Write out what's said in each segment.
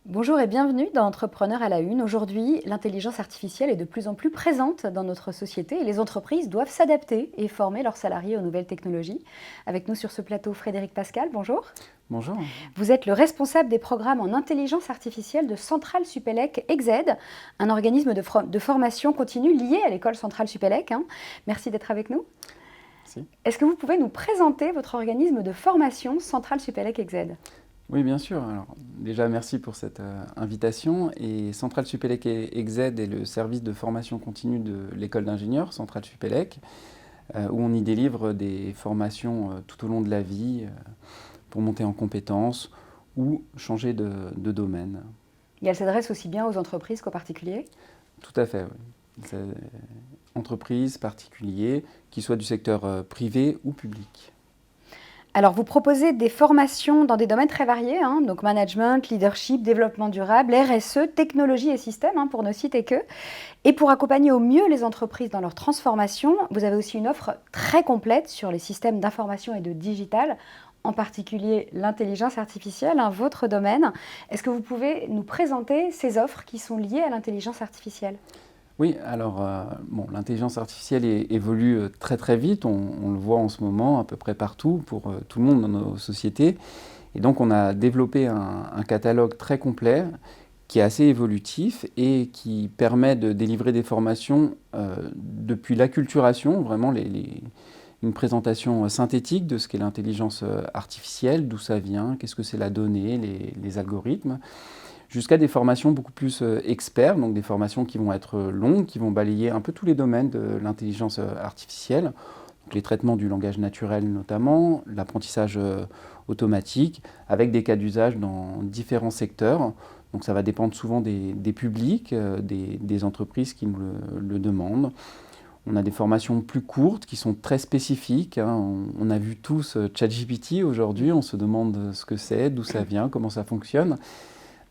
Bonjour et bienvenue dans Entrepreneurs à la Une. Aujourd'hui, l'intelligence artificielle est de plus en plus présente dans notre société et les entreprises doivent s'adapter et former leurs salariés aux nouvelles technologies. Avec nous sur ce plateau, Frédéric Pascal, bonjour. Bonjour. Vous êtes le responsable des programmes en intelligence artificielle de Centrale Supélec EGZED, un organisme de formation continue lié à l'école Centrale Supélec. Merci d'être avec nous. Merci. Est-ce que vous pouvez nous présenter votre organisme de formation Centrale Supélec EGZED ? Oui, bien sûr. Alors, déjà, merci pour cette invitation. Et Centrale Supélec EGZED est le service de formation continue de l'école d'ingénieurs, Centrale Supélec, où on y délivre des formations tout au long de la vie pour monter en compétences ou changer de domaine. Et elle s'adresse aussi bien aux entreprises qu'aux particuliers ? Tout à fait, oui. C'est entreprises, particuliers, qu'ils soient du secteur privé ou public. Alors, vous proposez des formations dans des domaines très variés, donc management, leadership, développement durable, RSE, technologie et système, pour ne citer que. Et pour accompagner au mieux les entreprises dans leur transformation, vous avez aussi une offre très complète sur les systèmes d'information et de digital, en particulier l'intelligence artificielle, votre domaine. Est-ce que vous pouvez nous présenter ces offres qui sont liées à l'intelligence artificielle ? Oui, alors l'intelligence artificielle évolue très très vite, on le voit en ce moment à peu près partout, pour tout le monde dans nos sociétés. Et donc on a développé un catalogue très complet qui est assez évolutif et qui permet de délivrer des formations depuis l'acculturation, vraiment une présentation synthétique de ce qu'est l'intelligence artificielle, d'où ça vient, qu'est-ce que c'est la donnée, les algorithmes, jusqu'à des formations beaucoup plus experts, donc des formations qui vont être longues, qui vont balayer un peu tous les domaines de l'intelligence artificielle, donc les traitements du langage naturel notamment, l'apprentissage automatique, avec des cas d'usage dans différents secteurs. Donc ça va dépendre souvent des publics, des entreprises qui nous le demandent. On a des formations plus courtes qui sont très spécifiques. On a vu tous ChatGPT aujourd'hui, on se demande ce que c'est, d'où ça vient, comment ça fonctionne.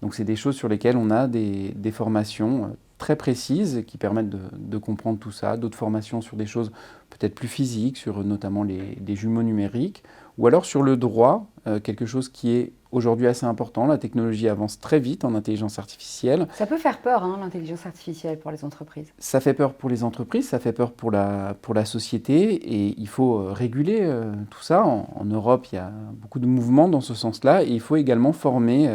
Donc c'est des choses sur lesquelles on a des formations très précises qui permettent de comprendre tout ça. D'autres formations sur des choses peut-être plus physiques, sur notamment les jumeaux numériques, ou alors sur le droit, quelque chose qui est aujourd'hui assez important. La technologie avance très vite en intelligence artificielle. Ça peut faire peur, l'intelligence artificielle pour les entreprises. Ça fait peur pour les entreprises, ça fait peur pour la société, et il faut réguler tout ça. En Europe, il y a beaucoup de mouvements dans ce sens-là, et il faut également former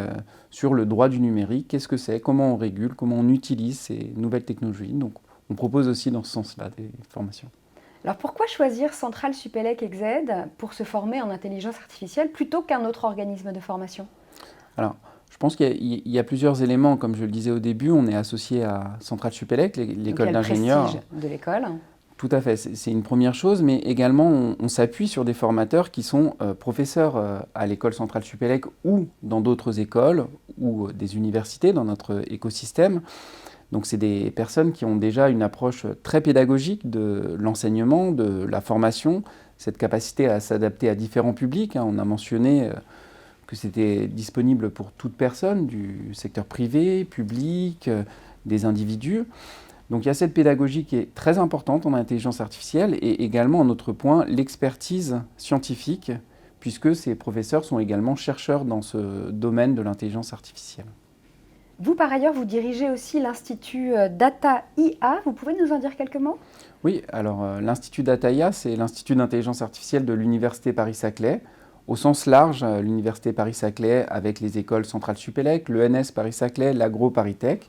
sur le droit du numérique. Qu'est-ce que c'est ? Comment on régule ? Comment on utilise ces nouvelles technologies ? Donc, on propose aussi dans ce sens-là des formations. Alors pourquoi choisir Centrale Supélec EGZED pour se former en intelligence artificielle plutôt qu'un autre organisme de formation ? Alors, je pense qu'il y a plusieurs éléments. Comme je le disais au début, on est associé à Centrale Supélec, l'école d'ingénieurs. Le prestige de l'école. Tout à fait, c'est une première chose, mais également on s'appuie sur des formateurs qui sont professeurs à l'école Centrale Supélec ou dans d'autres écoles ou des universités dans notre écosystème. Donc c'est des personnes qui ont déjà une approche très pédagogique de l'enseignement, de la formation, cette capacité à s'adapter à différents publics. On a mentionné que c'était disponible pour toute personne, du secteur privé, public, des individus. Donc il y a cette pédagogie qui est très importante en intelligence artificielle et également, un autre point, l'expertise scientifique, puisque ces professeurs sont également chercheurs dans ce domaine de l'intelligence artificielle. Vous, par ailleurs, vous dirigez aussi l'Institut Data IA. Vous pouvez nous en dire quelques mots ? Oui, alors l'Institut Data IA, c'est l'Institut d'intelligence artificielle de l'Université Paris-Saclay. Au sens large, l'Université Paris-Saclay avec les écoles Centrale Supélec, l'ENS Paris-Saclay, l'Agro Paris-Tech.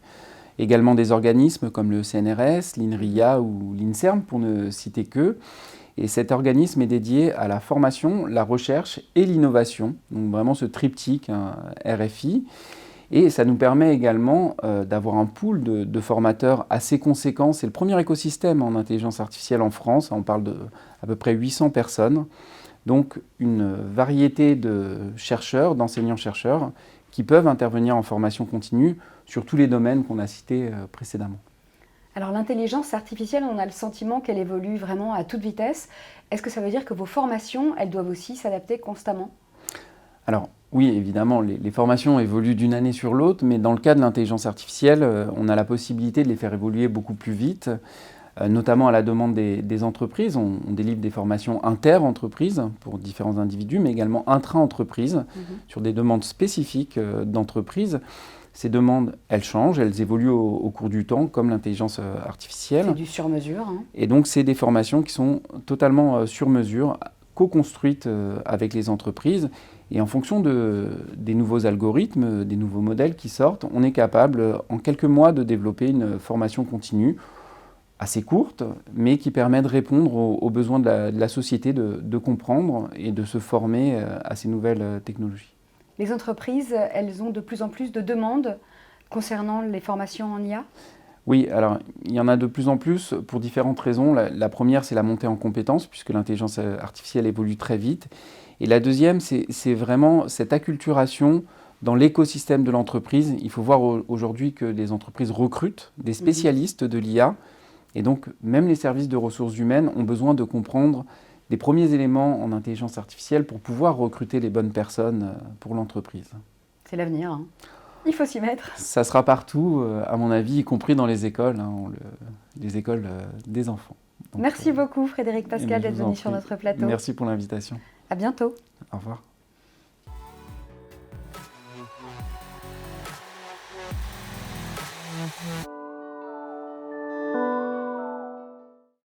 Également des organismes comme le CNRS, l'INRIA ou l'INSERM, pour ne citer qu'eux. Et cet organisme est dédié à la formation, la recherche et l'innovation. Donc vraiment ce triptyque, RFI. Et ça nous permet également d'avoir un pool de formateurs assez conséquent. C'est le premier écosystème en intelligence artificielle en France. On parle d'à peu près 800 personnes. Donc une variété de chercheurs, d'enseignants-chercheurs qui peuvent intervenir en formation continue sur tous les domaines qu'on a cités précédemment. Alors l'intelligence artificielle, on a le sentiment qu'elle évolue vraiment à toute vitesse. Est-ce que ça veut dire que vos formations, elles doivent aussi s'adapter constamment ? Alors oui, évidemment, les formations évoluent d'une année sur l'autre, mais dans le cas de l'intelligence artificielle, on a la possibilité de les faire évoluer beaucoup plus vite. notamment à la demande des entreprises. On délivre des formations inter-entreprises pour différents individus, mais également intra-entreprises sur des demandes spécifiques d'entreprises. Ces demandes, elles changent, elles évoluent au cours du temps, comme l'intelligence artificielle. C'est du sur-mesure. Hein. Et donc, c'est des formations qui sont totalement sur mesure, co-construites avec les entreprises. Et en fonction des nouveaux algorithmes, des nouveaux modèles qui sortent, on est capable, en quelques mois, de développer une formation continue, assez courte, mais qui permet de répondre aux besoins de la société, de comprendre et de se former à ces nouvelles technologies. Les entreprises, elles ont de plus en plus de demandes concernant les formations en IA? Oui, alors il y en a de plus en plus pour différentes raisons. La première, c'est la montée en compétences, puisque l'intelligence artificielle évolue très vite. Et la deuxième, c'est vraiment cette acculturation dans l'écosystème de l'entreprise. Il faut voir aujourd'hui que les entreprises recrutent des spécialistes de l'IA. Et donc, même les services de ressources humaines ont besoin de comprendre des premiers éléments en intelligence artificielle pour pouvoir recruter les bonnes personnes pour l'entreprise. C'est l'avenir, hein. Il faut s'y mettre. Ça sera partout, à mon avis, y compris dans les écoles, les écoles des enfants. Donc, merci beaucoup Frédéric Pascal d'être venu sur notre plateau. Merci pour l'invitation. À bientôt. Au revoir.